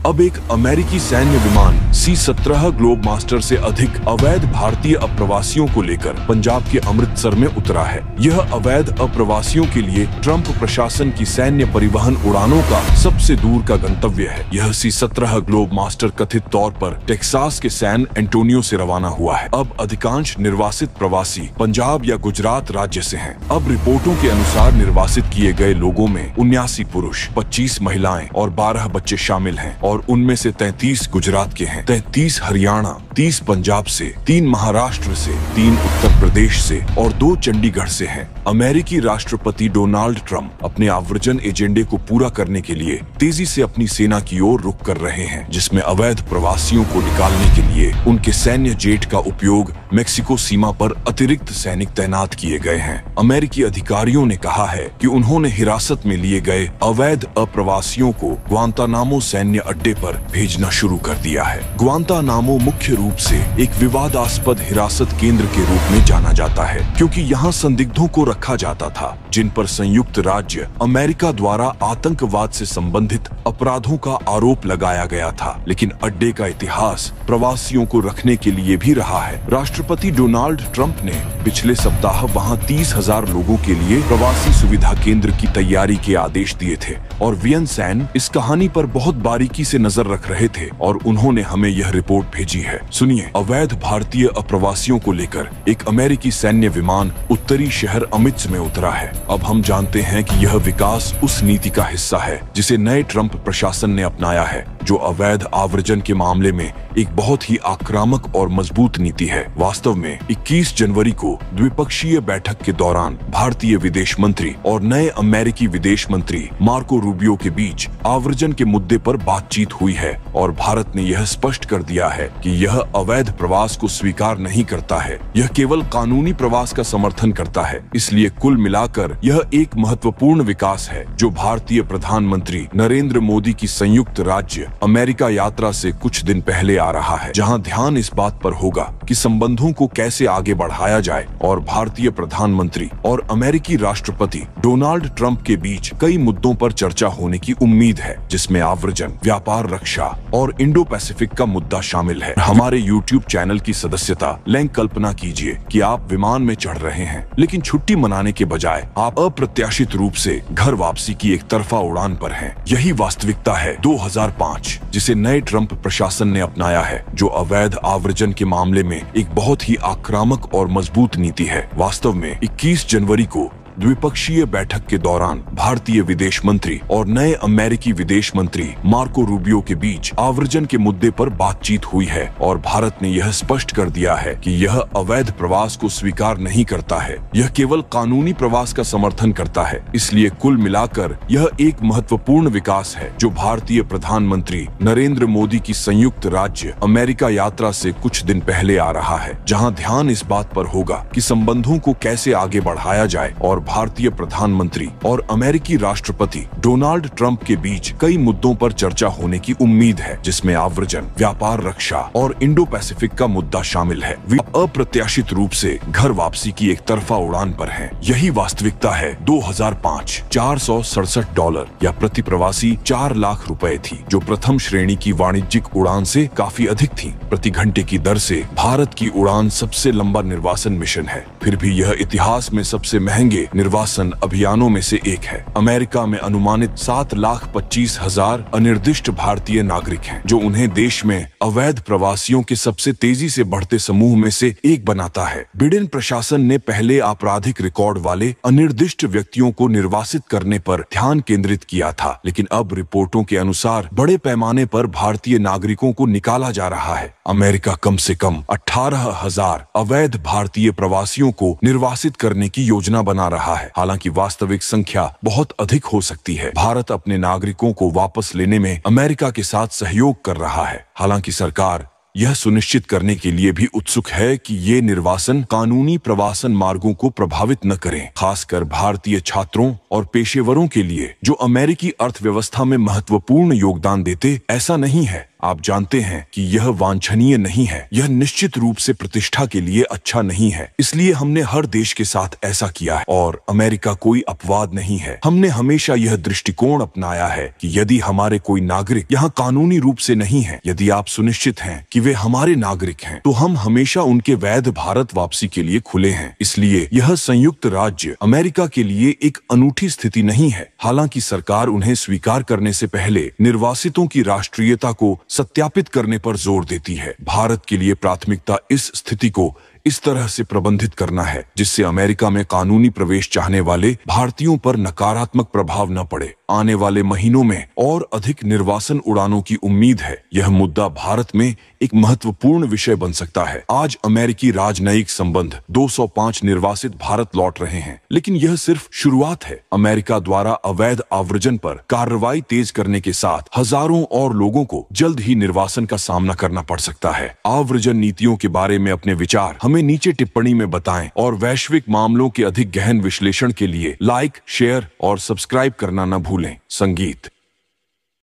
अब एक अमेरिकी सैन्य विमान C-17 ग्लोब मास्टर से अधिक अवैध भारतीय अप्रवासियों को लेकर पंजाब के अमृतसर में उतरा है। यह अवैध अप्रवासियों के लिए ट्रंप प्रशासन की सैन्य परिवहन उड़ानों का सबसे दूर का गंतव्य है। यह C-17 ग्लोब मास्टर कथित तौर पर टेक्सास के सैन एंटोनियो से रवाना हुआ है। अब अधिकांश निर्वासित प्रवासी पंजाब या गुजरात राज्य से हैं। अब रिपोर्टों के अनुसार निर्वासित किए गए लोगों में 79 पुरुष, 25 महिलाएं और 12 बच्चे शामिल हैं और उनमें से 33 गुजरात के हैं, 33 हरियाणा, 30 पंजाब से, 3 महाराष्ट्र से, 3 उत्तर प्रदेश से और 2 चंडीगढ़ से हैं। अमेरिकी राष्ट्रपति डोनाल्ड ट्रंप अपने आव्रजन एजेंडे को पूरा करने के लिए तेजी से अपनी सेना की ओर रुख कर रहे हैं, जिसमें अवैध प्रवासियों को निकालने के लिए उनके सैन्य जेट का उपयोग मेक्सिको सीमा पर अतिरिक्त सैनिक तैनात किए गए हैं। अमेरिकी अधिकारियों ने कहा है कि उन्होंने हिरासत में लिए गए अवैध अप्रवासियों को ग्वांतानामो सैन्य अड्डे पर भेजना शुरू कर दिया है। ग्वांतानामो मुख्य रूप से एक विवादास्पद हिरासत केंद्र के रूप में जाना जाता है, क्योंकि यहाँ संदिग्धों को रखा जाता था जिन पर संयुक्त राज्य अमेरिका द्वारा आतंकवाद से संबंधित अपराधों का आरोप लगाया गया था। लेकिन अड्डे का इतिहास प्रवासियों को रखने के लिए भी रहा है। राष्ट्रपति डोनाल्ड ट्रंप ने पिछले सप्ताह वहां 30,000 लोगों के लिए प्रवासी सुविधा केंद्र की तैयारी के आदेश दिए थे और वियन सैन इस कहानी पर बहुत बारीकी से नजर रख रहे थे और उन्होंने हमें यह रिपोर्ट भेजी है। सुनिए, अवैध भारतीय अप्रवासियों को लेकर एक अमेरिकी सैन्य विमान उत्तरी शहर अमिट्स में उतरा है। अब हम जानते हैं कि यह विकास उस नीति का हिस्सा है जिसे नए ट्रंप प्रशासन ने अपनाया है, जो अवैध आव्रजन के मामले में एक बहुत ही आक्रामक और मजबूत नीति है। वास्तव में 21 जनवरी को द्विपक्षीय बैठक के दौरान भारतीय विदेश मंत्री और नए अमेरिकी विदेश मंत्री मार्को रूबियो के बीच आव्रजन के मुद्दे पर बातचीत हुई है और भारत ने यह स्पष्ट कर दिया है कि यह अवैध प्रवास को स्वीकार नहीं करता है, यह केवल कानूनी प्रवास का समर्थन करता है। इसलिए कुल मिलाकर यह एक महत्वपूर्ण विकास है जो भारतीय प्रधानमंत्री नरेंद्र मोदी की संयुक्त राज्य अमेरिका यात्रा से कुछ दिन पहले आ रहा है, जहां ध्यान इस बात पर होगा कि संबंधों को कैसे आगे बढ़ाया जाए और भारतीय प्रधानमंत्री और अमेरिकी राष्ट्रपति डोनाल्ड ट्रंप के बीच कई मुद्दों पर चर्चा होने की उम्मीद है, जिसमें आव्रजन, व्यापार, रक्षा और इंडो पैसिफिक का मुद्दा शामिल है। हमारे YouTube चैनल की सदस्यता लिंक कल्पना कीजिए कि आप विमान में चढ़ रहे हैं, लेकिन छुट्टी मनाने के बजाय आप अप्रत्याशित रूप से घर वापसी की एक तरफा उड़ान पर हैं। यही वास्तविकता है 2005 जिसे नए ट्रंप प्रशासन ने अपनाया है, जो अवैध आव्रजन के मामले में एक बहुत ही आक्रामक और मजबूत नीति है। वास्तव में 21 जनवरी को द्विपक्षीय बैठक के दौरान भारतीय विदेश मंत्री और नए अमेरिकी विदेश मंत्री मार्को रूबियो के बीच आव्रजन के मुद्दे पर बातचीत हुई है और भारत ने यह स्पष्ट कर दिया है कि यह अवैध प्रवास को स्वीकार नहीं करता है, यह केवल कानूनी प्रवास का समर्थन करता है। इसलिए कुल मिलाकर यह एक महत्वपूर्ण विकास है जो भारतीय प्रधानमंत्री नरेंद्र मोदी की संयुक्त राज्य अमेरिका यात्रा से कुछ दिन पहले आ रहा है, जहां ध्यान इस बात पर होगा कि संबंधों को कैसे आगे बढ़ाया जाए और भारतीय प्रधानमंत्री और अमेरिकी राष्ट्रपति डोनाल्ड ट्रंप के बीच कई मुद्दों पर चर्चा होने की उम्मीद है, जिसमें आव्रजन, व्यापार, रक्षा और इंडो पैसिफिक का मुद्दा शामिल है। वे अप्रत्याशित रूप से घर वापसी की एक तरफा उड़ान पर हैं। यही वास्तविकता है 2005 $467 या प्रति प्रवासी 4 लाख रुपए थी, जो प्रथम श्रेणी की वाणिज्यिक उड़ान से काफी अधिक थी। प्रति घंटे की दर से भारत की उड़ान सबसे लंबा निर्वासन मिशन है, फिर भी यह इतिहास में सबसे महंगे निर्वासन अभियानों में से एक है। अमेरिका में अनुमानित 7,25,000 अनिर्दिष्ट भारतीय नागरिक हैं, जो उन्हें देश में अवैध प्रवासियों के सबसे तेजी से बढ़ते समूह में से एक बनाता है। बिडेन प्रशासन ने पहले आपराधिक रिकॉर्ड वाले अनिर्दिष्ट व्यक्तियों को निर्वासित करने पर ध्यान केंद्रित किया था, लेकिन अब रिपोर्टों के अनुसार बड़े पैमाने पर भारतीय नागरिकों को निकाला जा रहा है। अमेरिका कम से कम 18,000 अवैध भारतीय प्रवासियों को निर्वासित करने की योजना बना रहा है। हालांकि वास्तविक संख्या बहुत अधिक हो सकती है। भारत अपने नागरिकों को वापस लेने में अमेरिका के साथ सहयोग कर रहा है। हालांकि सरकार यह सुनिश्चित करने के लिए भी उत्सुक है कि ये निर्वासन कानूनी प्रवासन मार्गों को प्रभावित न करें, खासकर भारतीय छात्रों और पेशेवरों के लिए जो अमेरिकी अर्थव्यवस्था में महत्वपूर्ण योगदान देते। ऐसा नहीं है आप जानते हैं कि यह वांछनीय नहीं है, यह निश्चित रूप से प्रतिष्ठा के लिए अच्छा नहीं है। इसलिए हमने हर देश के साथ ऐसा किया है और अमेरिका कोई अपवाद नहीं है। हमने हमेशा यह दृष्टिकोण अपनाया है कि यदि हमारे कोई नागरिक यहाँ कानूनी रूप से नहीं है, यदि आप सुनिश्चित हैं कि वे हमारे नागरिक हैं, तो हम हमेशा उनके वैध भारत वापसी के लिए खुले हैं। इसलिए यह संयुक्त राज्य अमेरिका के लिए एक अनूठी स्थिति नहीं है। हालांकि सरकार उन्हें स्वीकार करने से पहले निर्वासितों की राष्ट्रीयता को सत्यापित करने पर जोर देती है। भारत के लिए प्राथमिकता इस स्थिति को इस तरह से प्रबंधित करना है जिससे अमेरिका में कानूनी प्रवेश चाहने वाले भारतीयों पर नकारात्मक प्रभाव न पड़े। आने वाले महीनों में और अधिक निर्वासन उड़ानों की उम्मीद है। यह मुद्दा भारत में एक महत्वपूर्ण विषय बन सकता है। आज अमेरिकी राजनयिक संबंध 205 निर्वासित भारत लौट रहे हैं, लेकिन यह सिर्फ शुरुआत है। अमेरिका द्वारा अवैध आव्रजन पर कार्रवाई तेज करने के साथ हजारों और लोगों को जल्द ही निर्वासन का सामना करना पड़ सकता है। आव्रजन नीतियों के बारे में अपने विचार हमें नीचे टिप्पणी में बताएं और वैश्विक मामलों के अधिक गहन विश्लेषण के लिए लाइक, शेयर और सब्सक्राइब करना न भूलें। संगीत।